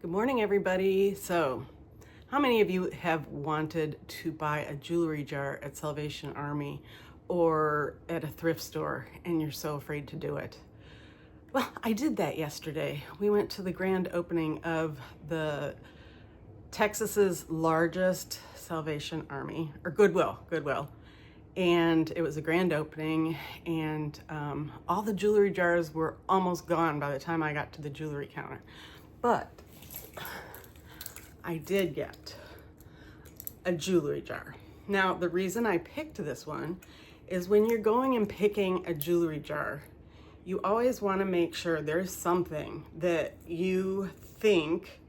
Good morning, everybody. So, how many of you have wanted to buy a jewelry jar at Salvation Army or at a thrift store and you're so afraid to do it? Well, I did that yesterday. We went to the grand opening of the Texas's largest Salvation Army, or Goodwill. And it was a grand opening, and all the jewelry jars were almost gone by the time I got to the jewelry counter. But I did get a jewelry jar. Now, the reason I picked this one is when you're going and picking a jewelry jar, you always want to make sure there's something that you think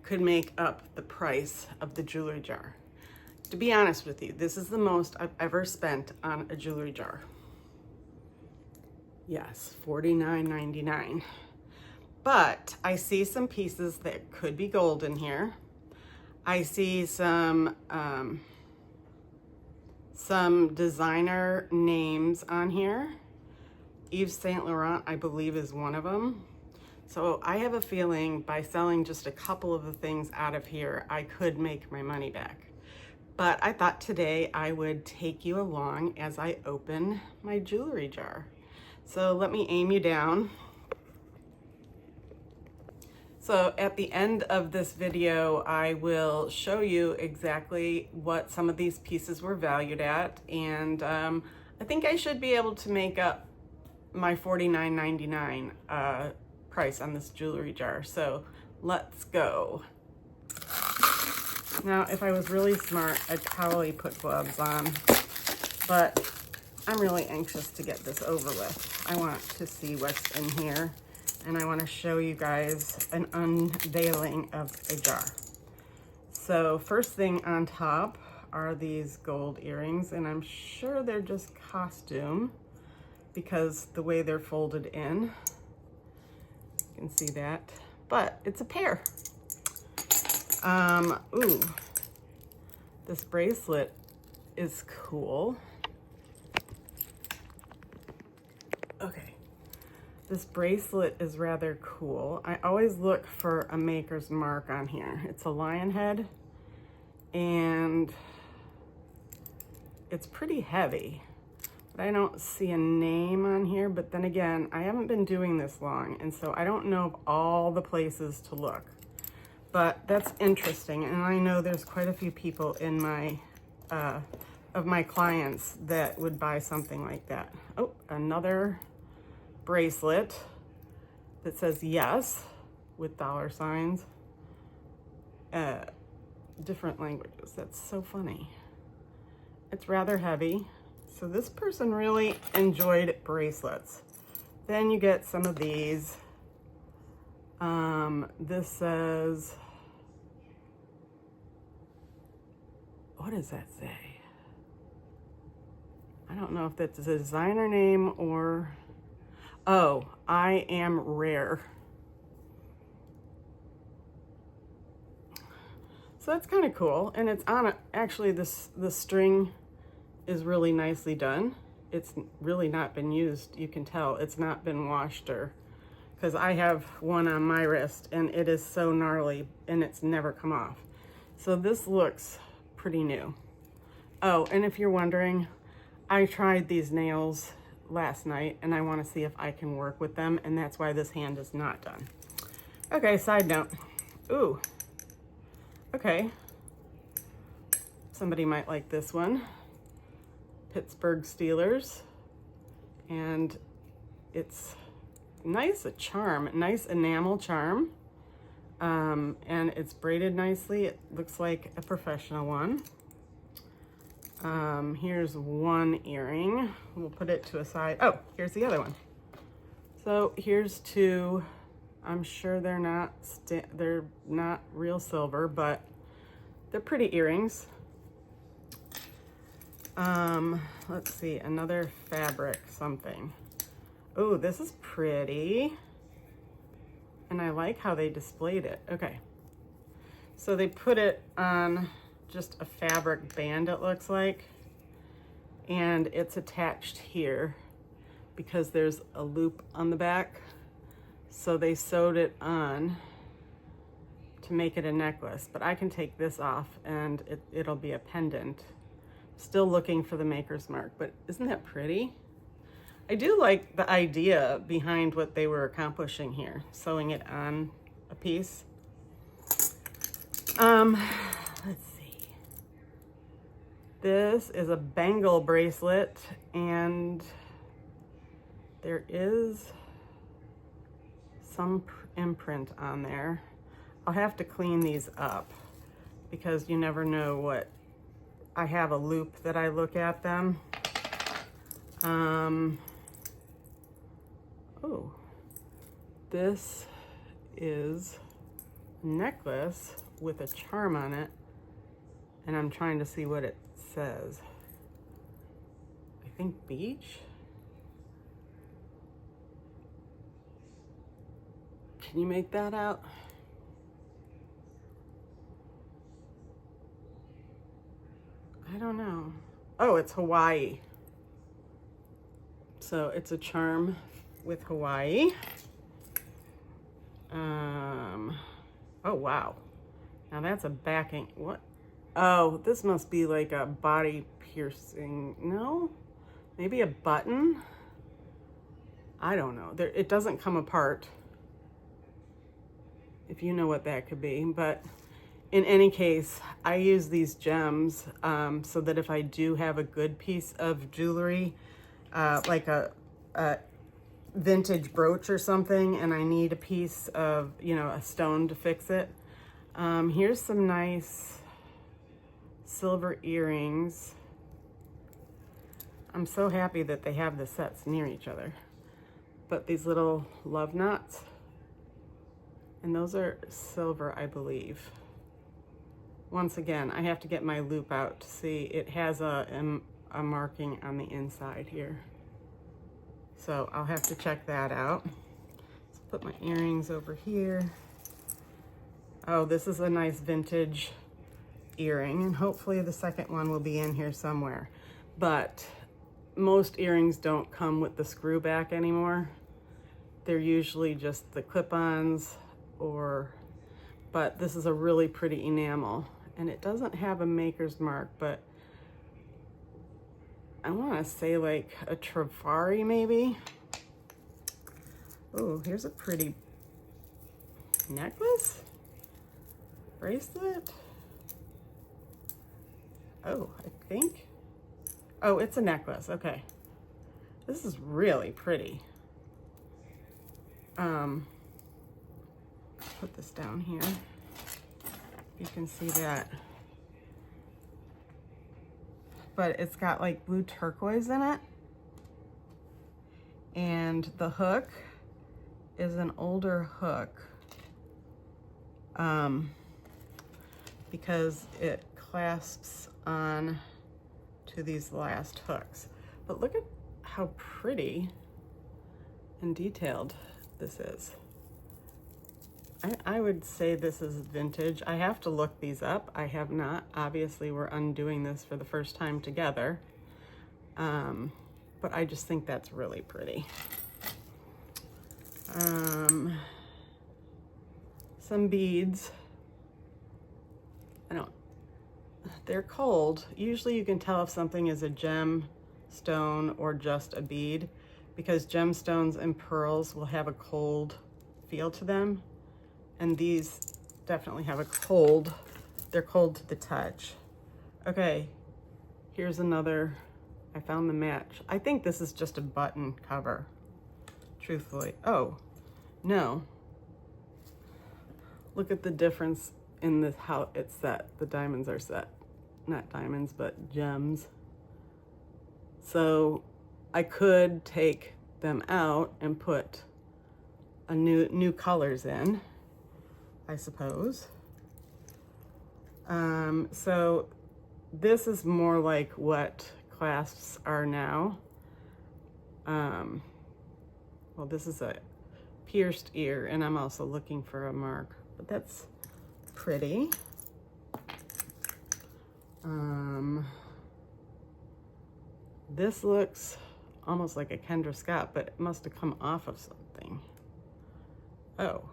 could make up the price of the jewelry jar. To be honest with you, this is the most I've ever spent on a jewelry jar. Yes, $49.99. But I see some pieces that could be gold in here. I see some designer names on here. Yves Saint Laurent, I believe, is one of them. So I have a feeling by selling just a couple of the things out of here, I could make my money back. But I thought today I would take you along as I open my jewelry jar. So let me aim you down. So at the end of this video, I will show you exactly what some of these pieces were valued at. And I think I should be able to make up my $49.99 price on this jewelry jar. So let's go. Now, if I was really smart, I'd probably put gloves on, but I'm really anxious to get this over with. I want to see what's in here, and I want to show you guys an unveiling of a jar. So first thing on top are these gold earrings, and I'm sure they're just costume because the way they're folded in. You can see that, but it's a pair. Ooh, this bracelet is cool. Okay, this bracelet is rather cool. I always look for a maker's mark on here. It's a lion head, and it's pretty heavy. But I don't see a name on here, but then again, I haven't been doing this long, and so I don't know of all the places to look. But that's interesting, and I know there's quite a few people in my of my clients that would buy something like that. Oh, another bracelet that says yes with dollar signs. Different languages. That's so funny. It's rather heavy. So this person really enjoyed bracelets. Then you get some of these. This says, what does that say? I don't know if that's a designer name or, oh, I am rare. So that's kind of cool. And it's on actually the string is really nicely done. It's really not been used. You can tell it's not been washed, or because I have one on my wrist and it is so gnarly and it's never come off. So this looks pretty new. Oh, and if you're wondering, I tried these nails last night and I want to see if I can work with them, and that's why this hand is not done. Okay, side note. Ooh, okay. Somebody might like this one. Pittsburgh Steelers. And it's nice, a charm, nice enamel charm, and it's braided nicely. It looks like a professional one. Here's one earring. We'll put it to a side. Oh, here's the other one. So here's two. I'm sure they're not real silver, but they're pretty earrings. Let's see, another fabric something. Oh, this is pretty. And I like how they displayed it. Okay. So they put it on just a fabric band, it looks like. And it's attached here because there's a loop on the back. So they sewed it on to make it a necklace, but I can take this off and it'll be a pendant. Still looking for the maker's mark, but isn't that pretty? I do like the idea behind what they were accomplishing here, sewing it on a piece. Let's see. This is a bangle bracelet, and there is some imprint on there. I'll have to clean these up because you never know what. I have a loop that I look at them. Oh, this is a necklace with a charm on it, and I'm trying to see what it says. I think beach. Can you make that out? I don't know. Oh, it's Hawaii. So it's a charm with Hawaii. Oh, wow. Now that's a backing. What? Oh, this must be like a body piercing. No? Maybe a button? I don't know. It doesn't come apart, if you know what that could be. But in any case, I use these gems so that if I do have a good piece of jewelry, like a vintage brooch or something, and I need a piece of, a stone to fix it. Here's some nice silver earrings. I'm so happy that they have the sets near each other. But these little love knots, and those are silver, I believe. Once again, I have to get my loop out to see. It has a marking on the inside here. So I'll have to check that out. Let's put my earrings over here. Oh, this is a nice vintage earring, and hopefully the second one will be in here somewhere. But most earrings don't come with the screw back anymore. They're usually just the clip-ons, but this is a really pretty enamel, and it doesn't have a maker's mark, but I want to say like a Trifari maybe. Oh, here's a pretty necklace, bracelet. Oh, I think. Oh, it's a necklace. Okay. This is really pretty. Put this down here. You can see that. But it's got like blue turquoise in it. And the hook is an older hook. Because it clasps on to these last hooks. But look at how pretty and detailed this is. I would say this is vintage. I have to look these up. I have not. Obviously, we're undoing this for the first time together. But I just think that's really pretty. Some beads. They're cold. Usually you can tell if something is a gem, stone, or just a bead, because gemstones and pearls will have a cold feel to them. And these definitely have a cold, they're cold to the touch. Okay, here's another, I found the match. I think this is just a button cover, truthfully. Oh, no. Look at the difference in this, how it's set. The diamonds are set. Not diamonds, but gems. So I could take them out and put a new colors in, I suppose. So this is more like what clasps are now. Well, this is a pierced ear, and I'm also looking for a mark, but that's pretty. This looks almost like a Kendra Scott, but it must have come off of something. Oh,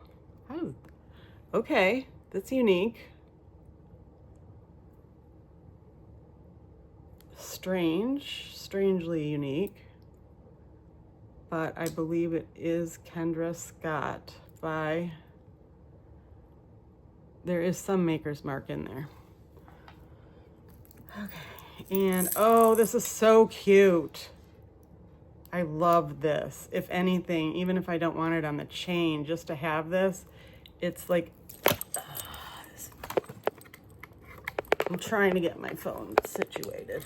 okay. that's unique. Strangely unique. But I believe it is Kendra Scott by, there is some maker's mark in there. Okay, and oh, this is so cute. I love this. If anything, even if I don't want it on the chain, just to have this, it's like, I'm trying to get my phone situated.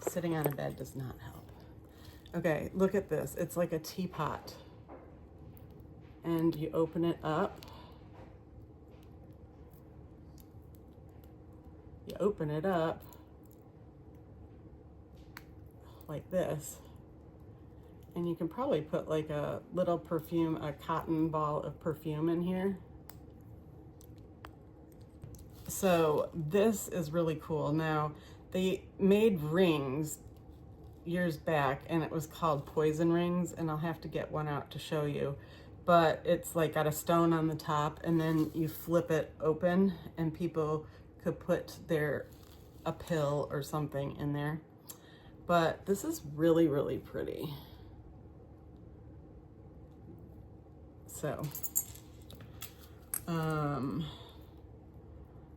Sitting on a bed does not help. Okay, look at this. It's like a teapot. And you open it up. You open it up like this. And you can probably put like a little perfume, a cotton ball of perfume in here. So this is really cool. Now, they made rings years back and it was called poison rings, and I'll have to get one out to show you. But it's like got a stone on the top, and then you flip it open and people could put a pill or something in there. But this is really, really pretty. So,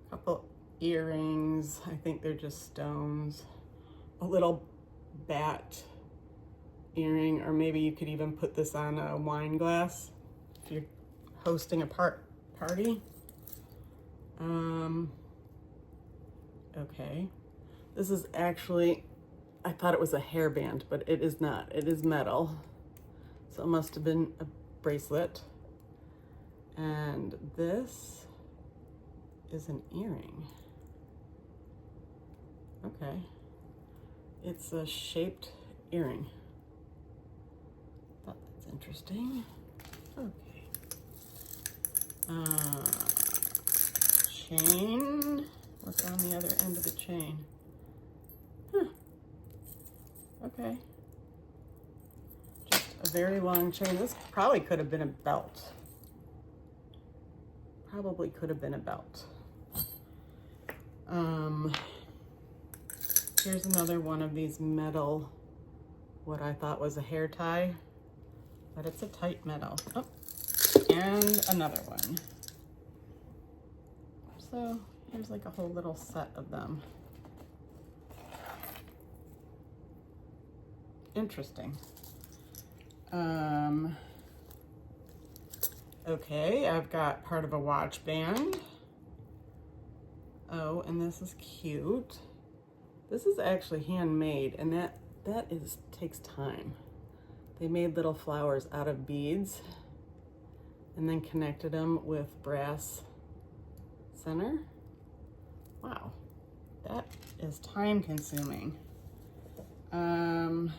couple earrings. I think they're just stones. A little bat earring, or maybe you could even put this on a wine glass if you're hosting a party. Okay. This is actually, I thought it was a hairband, but it is not. It is metal. So it must have been a bracelet. And this is an earring. Okay. It's a shaped earring. Thought that's interesting. Okay. Chain. What's on the other end of the chain? Huh. Okay. Just a very long chain. This probably could have been a belt. Probably could have been a belt. Here's another one of these metal, what I thought was a hair tie, but it's a tight metal. Oh, and another one. So here's like a whole little set of them. Interesting. Okay, I've got part of a watch band. Oh, and this is cute. This is actually handmade, and that takes time. They made little flowers out of beads and then connected them with brass center. Wow, that is time consuming. Another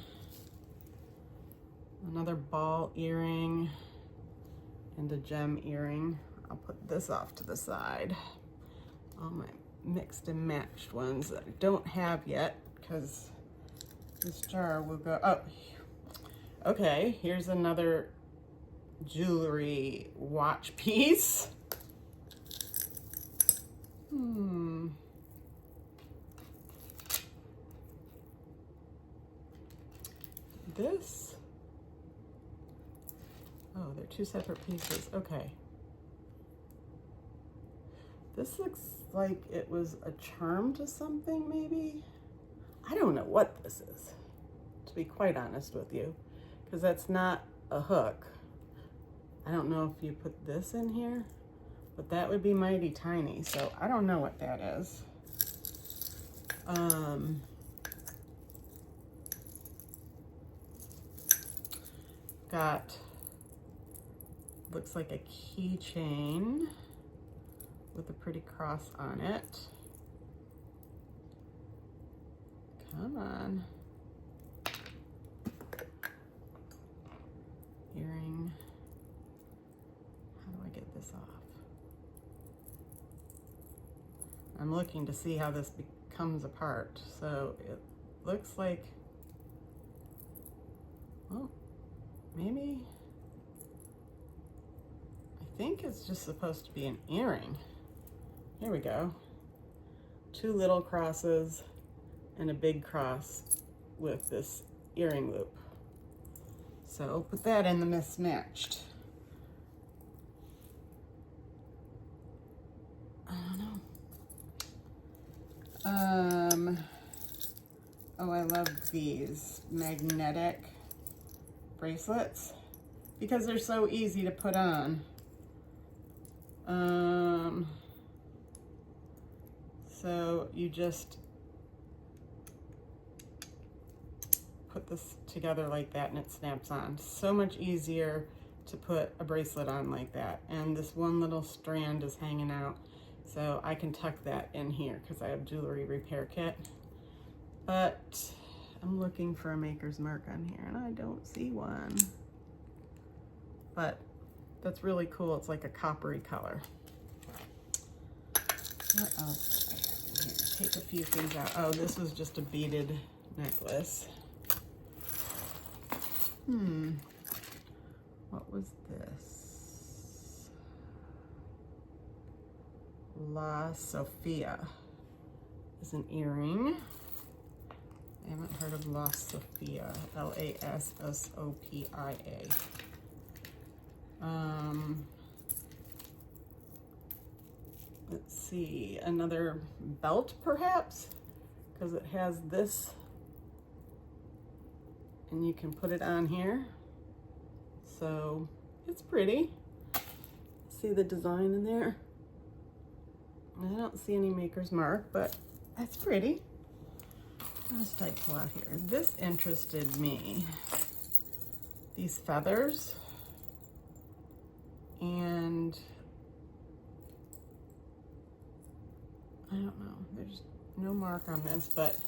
ball earring and a gem earring. I'll put this off to the side. All my mixed and matched ones that I don't have yet, because this jar will go, oh, okay, here's another jewelry watch piece. This, oh, they're two separate pieces, okay. This looks like it was a charm to something, maybe? I don't know what this is, to be quite honest with you, because that's not a hook. I don't know if you put this in here, but that would be mighty tiny, so I don't know what that is. Got, looks like a keychain with a pretty cross on it. Come on. Earring. How do I get this off? I'm looking to see how this comes apart. So it looks like, well, maybe, I think it's just supposed to be an earring. Here we go. 2 little crosses and a big cross with this earring loop. So put that in the mismatched. I don't know. Oh, I love these magnetic bracelets because they're so easy to put on. So you just put this together like that and it snaps on. So much easier to put a bracelet on like that. And this one little strand is hanging out. So I can tuck that in here because I have jewelry repair kit. But I'm looking for a maker's mark on here and I don't see one. But that's really cool. It's like a coppery color. What else do I have in here? Take a few things out. Oh, this was just a beaded necklace. What was this? La Sofia is an earring. I haven't heard of La Sofia. Lassopia. Let's see, another belt perhaps, because it has this, and you can put it on here. So it's pretty. See the design in there? I don't see any maker's mark, but that's pretty. What else did I pull out here? This interested me. These feathers. And I don't know, there's no mark on this, but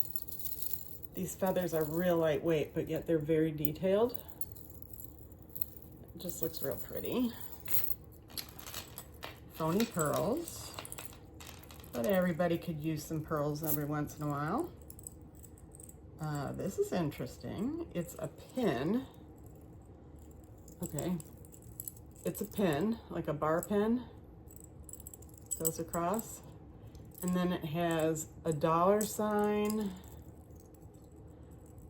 these feathers are real lightweight, but yet they're very detailed. It just looks real pretty. Phony pearls, but everybody could use some pearls every once in a while. This is interesting. It's a pin. Okay, it's a pin, like a bar pin, goes across. And then it has a $sign,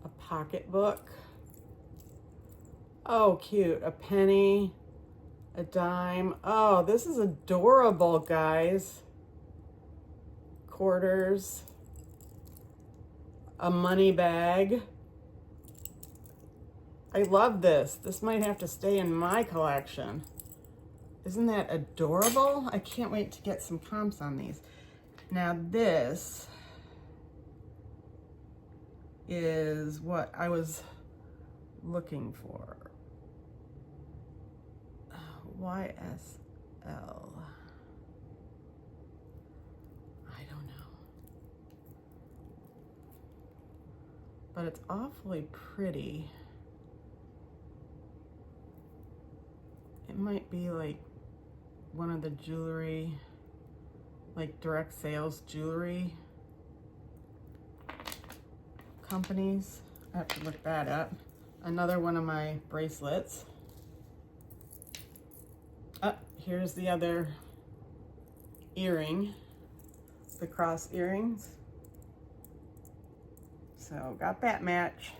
a pocketbook. Oh, cute, a penny, a dime. Oh, this is adorable, guys. Quarters, a money bag. I love this. This might have to stay in my collection. Isn't that adorable? I can't wait to get some comps on these. Now this is what I was looking for. YSL. I don't know. But it's awfully pretty. It might be like one of the jewelry, like direct sales jewelry companies. I have to look that up. Another one of my bracelets. Here's the other earring, the cross earrings. So got that match.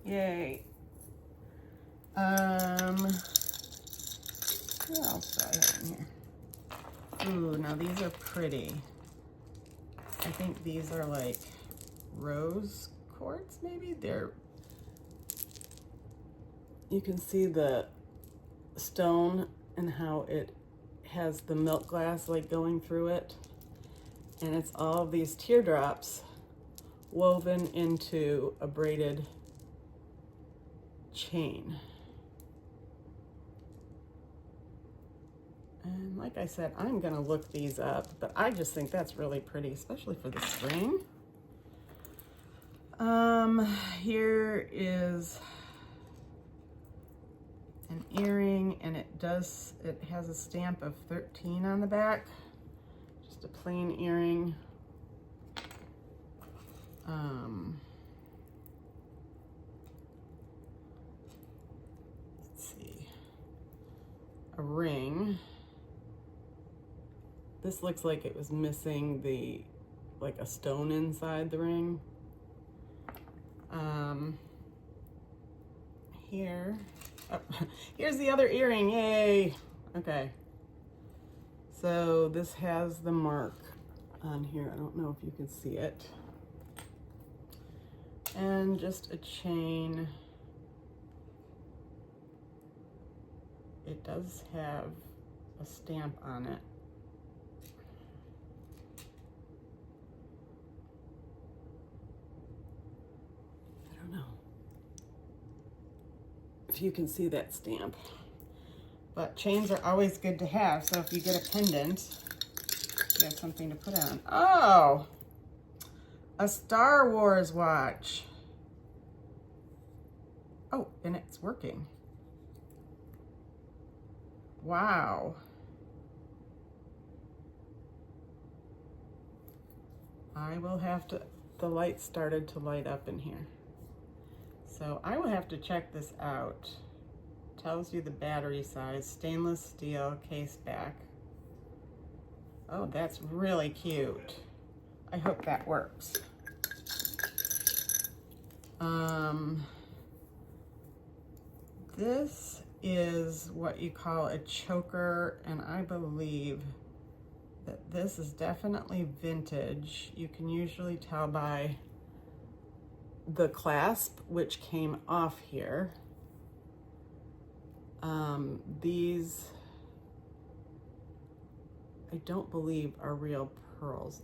Yay. What else do I have in here? Ooh, now these are pretty. I think these are like rose quartz, maybe? You can see the stone and how it has the milk glass like going through it. And it's all of these teardrops woven into a braided chain. And like I said, I'm gonna look these up, but I just think that's really pretty, especially for the spring. Here is an earring, and it has a stamp of 13 on the back. Just a plain earring. Let's see. A ring. This looks like it was missing the, like a stone inside the ring. Here, oh, here's the other earring, yay. Okay, so this has the mark on here. I don't know if you can see it. And just a chain. It does have a stamp on it. I don't know if you can see that stamp, but chains are always good to have. So if you get a pendant, you have something to put on. Oh, a Star Wars watch. Oh, and it's working. Wow. I will have to, the light started to light up in here. So I will have to check this out. Tells you the battery size, stainless steel case back. Oh, that's really cute. I hope that works. This is what you call a choker, and I believe that this is definitely vintage. You can usually tell by the clasp, which came off here. These, I don't believe are real pearls.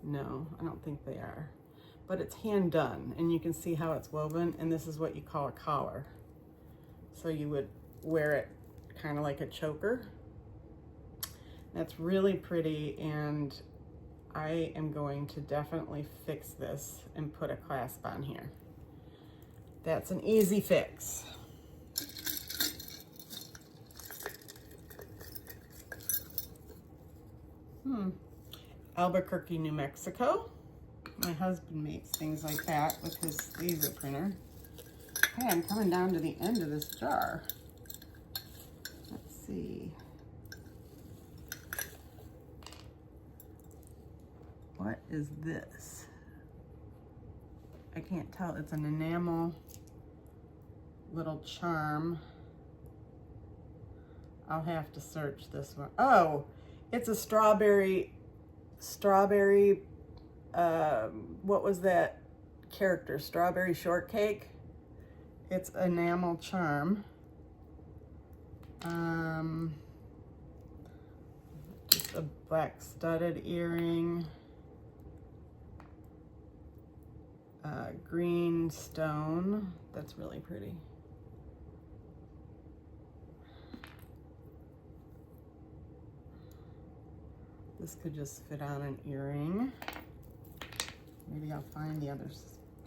No, I don't think they are. But it's hand done, and you can see how it's woven, and this is what you call a collar. So you would wear it kind of like a choker. That's really pretty, and I am going to definitely fix this and put a clasp on here. That's an easy fix. Albuquerque, New Mexico. My husband makes things like that with his laser printer. Okay, I'm coming down to the end of this jar. Let's see. What is this? I can't tell. It's an enamel little charm. I'll have to search this one. Oh, it's a strawberry, what was that character? Strawberry shortcake. It's enamel charm. Just a black studded earring. Green stone. That's really pretty. This could just fit on an earring. Maybe I'll find the other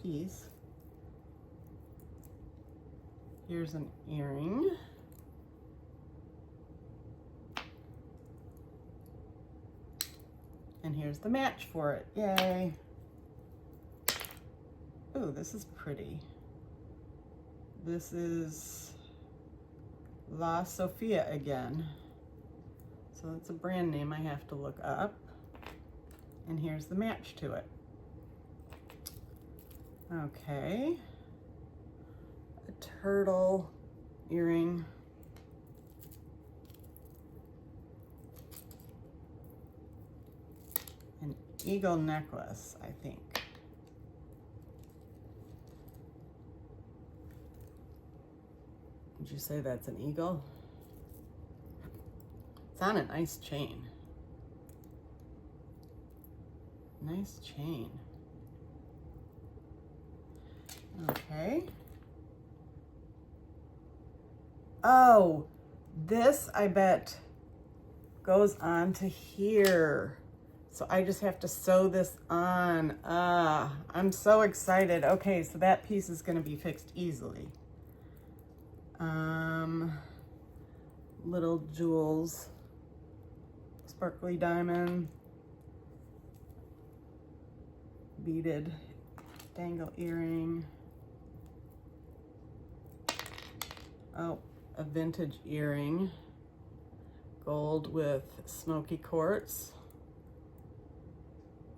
piece. Here's an earring. And here's the match for it. Yay. Ooh, this is pretty. This is La Sofia again. So it's a brand name I have to look up. And here's the match to it. Okay. A turtle earring. An eagle necklace, I think. Would you say that's an eagle? It's on a nice chain. Nice chain. Okay. Oh, this I bet goes on to here. So I just have to sew this on. I'm so excited. Okay, so that piece is going to be fixed easily. Little jewels, sparkly diamond, beaded dangle earring. Oh, a vintage earring. gold with smoky quartz.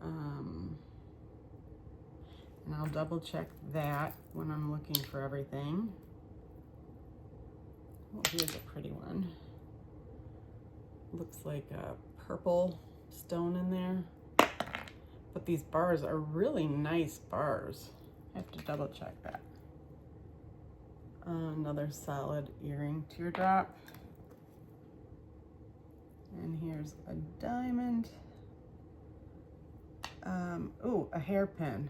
And I'll double check that when I'm looking for everything. Oh, here's a pretty one. Looks like a purple stone in there. But these bars are really nice bars. I have to double check that. Another solid earring teardrop. And here's a diamond. Ooh, a hairpin.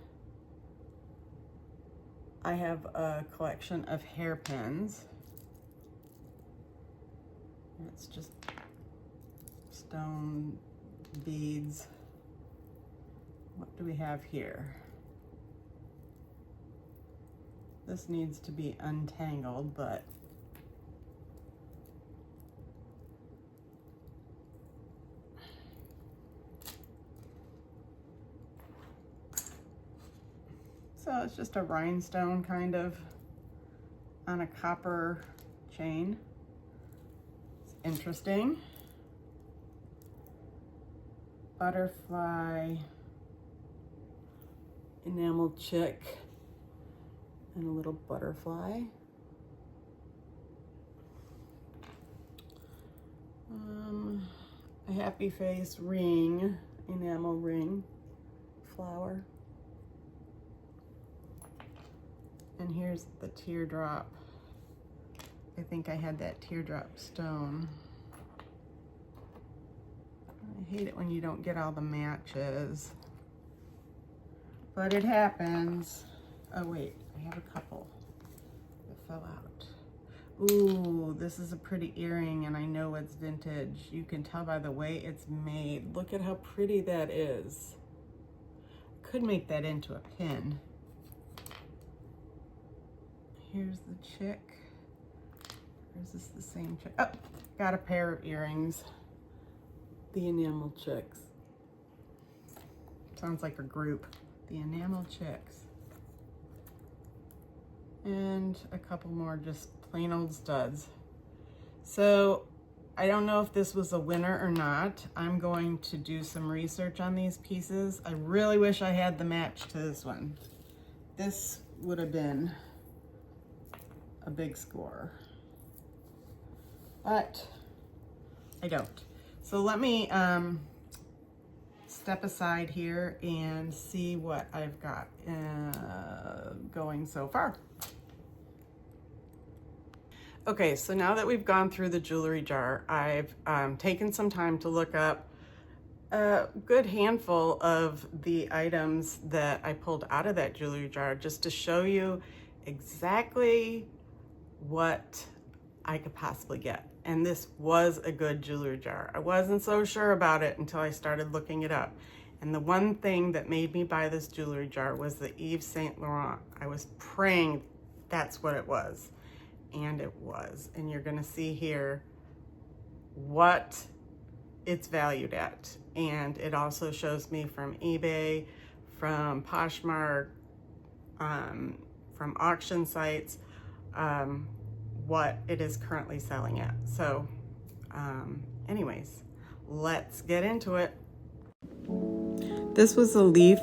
I have a collection of hairpins. It's just stone beads. What do we have here? This needs to be untangled, but so it's just a rhinestone kind of on a copper chain. It's interesting. Butterfly, enamel chick, and a little butterfly. A happy face ring, enamel ring, flower. And here's the teardrop. I think I had that teardrop stone. I hate it when you don't get all the matches, but it happens. Oh wait, I have a couple that fell out. Ooh, this is a pretty earring, and I know it's vintage. You can tell by the way it's made. Look at how pretty that is. Could make that into a pin. Here's the chick. Or is this the same chick? Oh, got a pair of earrings. The enamel chicks. Sounds like a group. The enamel chicks. And a couple more just plain old studs. So I don't know if this was a winner or not. I'm going to do some research on these pieces. I really wish I had the match to this one. This would have been a big score, but I don't. So let me step aside here and see what I've got going so far. Okay, so now that we've gone through the jewelry jar, I've taken some time to look up a good handful of the items that I pulled out of that jewelry jar just to show you exactly what I could possibly get. And this was a good jewelry jar. I wasn't so sure about it until I started looking it up. And the one thing that made me buy this jewelry jar was the Yves Saint Laurent. I was praying that's what it was. And it was. And you're gonna see here what it's valued at. And it also shows me from eBay, from Poshmark, from auction sites, what it is currently selling at. So anyways, let's get into it. This was a leaf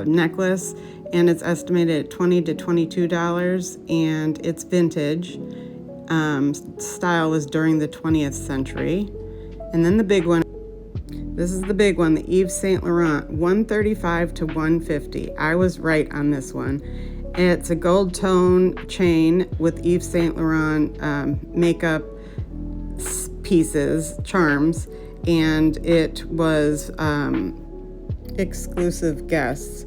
necklace, and it's estimated at $20 to $22, and it's vintage. Style was during the 20th century. And then the big one, this is the big one, the Yves Saint Laurent, $135 to $150. I was right on this one. It's a gold tone chain with Yves Saint Laurent makeup pieces, charms, and it was exclusive guests.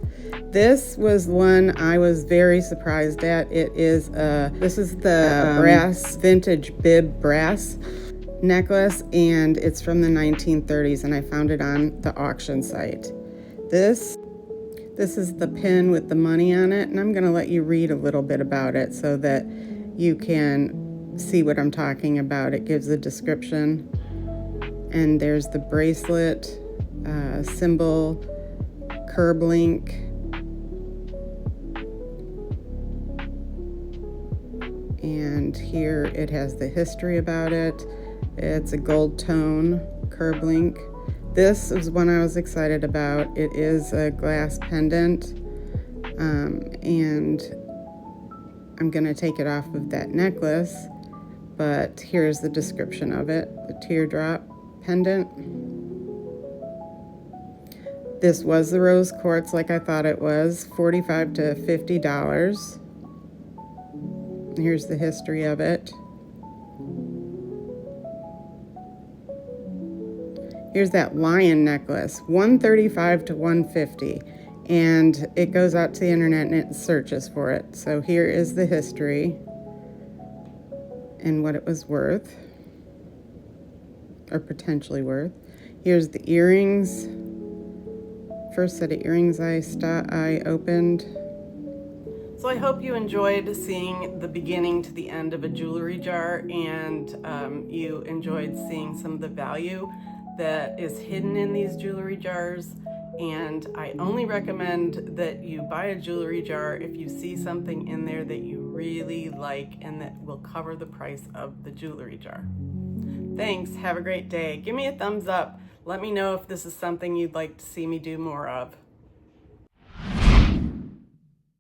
This was one I was very surprised at. It is this is the brass, vintage bib brass necklace, and it's from the 1930s, and I found it on the auction site. This is the pin with the money on it, and I'm going to let you read a little bit about it so that you can see what I'm talking about. It gives a description, and there's the bracelet, symbol, curb link, and here it has the history about it. It's a gold tone curb link. This is one I was excited about. It is a glass pendant, and I'm gonna take it off of that necklace, but here's the description of it. The teardrop pendant. This was the rose quartz like I thought it was, $45 to $50. Here's the history of it. Here's that lion necklace, $135 to $150, and it goes out to the internet and it searches for it. So here is the history and what it was worth, or potentially worth. Here's the earrings. First set of earrings I opened. So I hope you enjoyed seeing the beginning to the end of a jewelry jar, and you enjoyed seeing some of the value that is hidden in these jewelry jars. And I only recommend that you buy a jewelry jar if you see something in there that you really like and that will cover the price of the jewelry jar. Thanks, have a great day. Give me a thumbs up. Let me know if this is something you'd like to see me do more of.